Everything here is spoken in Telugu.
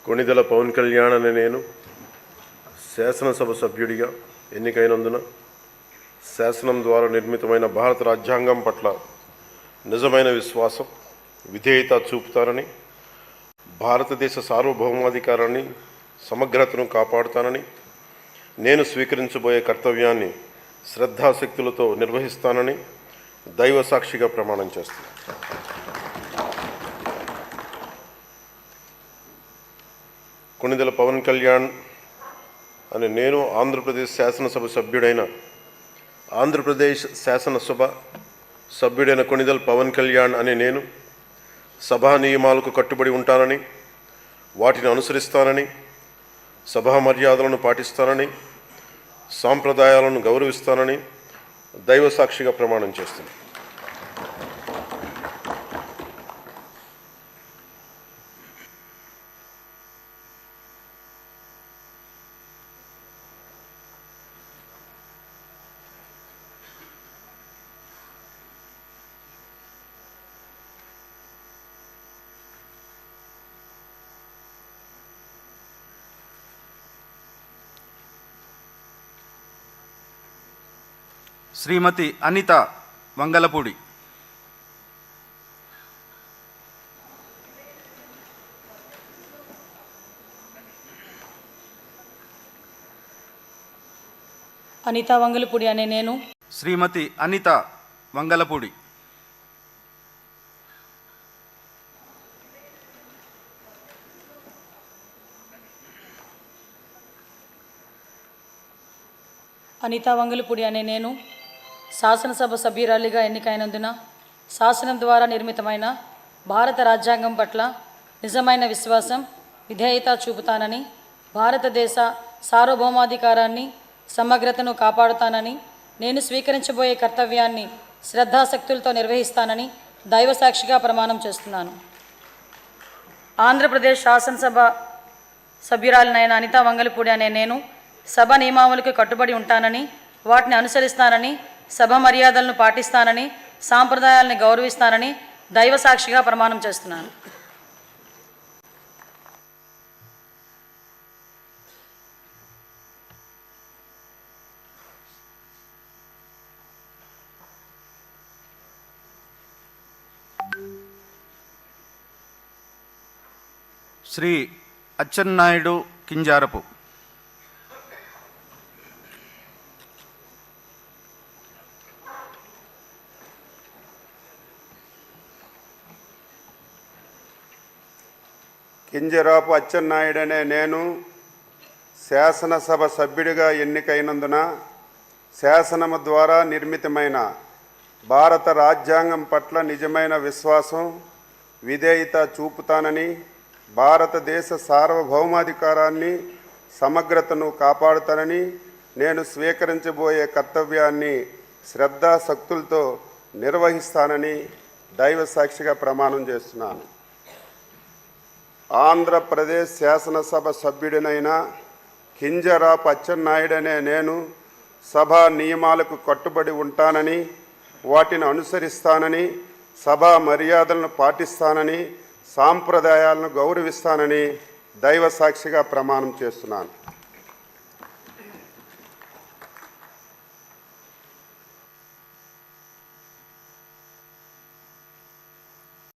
కొణిదెల పవన్ కళ్యాణ్ అనే నేను శాసనసభ సభ్యుడిగా ఎన్నికైనందున శాసనం ద్వారా నిర్మితమైన భారత రాజ్యాంగం పట్ల నిజమైన విశ్వాసం, విధేయత చూపుతానని, భారతదేశ సార్వభౌమాధికారాన్ని, సమగ్రతను కాపాడుతానని, నేను స్వీకరించబోయే కర్తవ్యాన్ని శ్రద్ధాశక్తులతో నిర్వహిస్తానని దైవ సాక్షిగా ప్రమాణం చేస్తాను. కొణిదెల పవన్ కళ్యాణ్ అని నేను ఆంధ్రప్రదేశ్ శాసనసభ సభ్యుడైన కొణిదెల పవన్ కళ్యాణ్ అని నేను సభా నియమాలకు కట్టుబడి ఉంటానని, వాటిని అనుసరిస్తానని, సభా మర్యాదలను పాటిస్తానని, సాంప్రదాయాలను గౌరవిస్తానని దైవ సాక్షిగా ప్రమాణం చేస్తున్నాను. శ్రీమతి అనిత వంగలపూడి. అనిత వంగలపూడి అనే నేను శ్రీమతి అనిత వంగలపూడి. అనిత వంగలపూడి అనే నేను శాసనసభ సభ్యురాలిగా ఎన్నికైనందున శాసనం ద్వారా నిర్మితమైన భారత రాజ్యాంగం పట్ల నిజమైన విశ్వాసం, విధేయత చూపుతానని, భారతదేశ సార్వభౌమాధికారాన్ని, సమగ్రతను కాపాడుతానని, నేను స్వీకరించబోయే కర్తవ్యాన్ని శ్రద్ధాశక్తులతో నిర్వహిస్తానని దైవ సాక్షిగా ప్రమాణం చేస్తున్నాను. ఆంధ్రప్రదేశ్ శాసనసభ సభ్యురాలినైన అనిత వంగలపూడి అనే నేను సభ నియమావళికి కట్టుబడి ఉంటానని, వాటిని అనుసరిస్తానని, సభ మర్యాదలను పాటిస్తానని, సాంప్రదాయాలను గౌరవిస్తానని దైవ సాక్షిగా ప్రమాణం చేస్తున్నాను. శ్రీ అచ్చెన్నాయుడు కింజారపు. కింజరాపు అచ్చెన్నాయుడు అనే నేను శాసనసభ సభ్యుడిగా ఎన్నికైనందున శాసనము ద్వారా నిర్మితమైన భారత రాజ్యాంగం పట్ల నిజమైన విశ్వాసం, విధేయత చూపుతానని, భారతదేశ సార్వభౌమాధికారాన్ని, సమగ్రతను కాపాడుతానని, నేను స్వీకరించబోయే కర్తవ్యాన్ని శ్రద్ధాశక్తులతో నిర్వహిస్తానని దైవ సాక్షిగా ప్రమాణం చేస్తున్నాను. ఆంధ్రప్రదేశ్ శాసనసభ సభ్యుడినైన కింజరాపు అచ్చెన్నాయుడు అనే నేను సభా నియమాలకు కట్టుబడి ఉంటానని, వాటిని అనుసరిస్తానని, సభా మర్యాదలను పాటిస్తానని, సాంప్రదాయాలను గౌరవిస్తానని దైవ సాక్షిగా ప్రమాణం చేస్తున్నాను.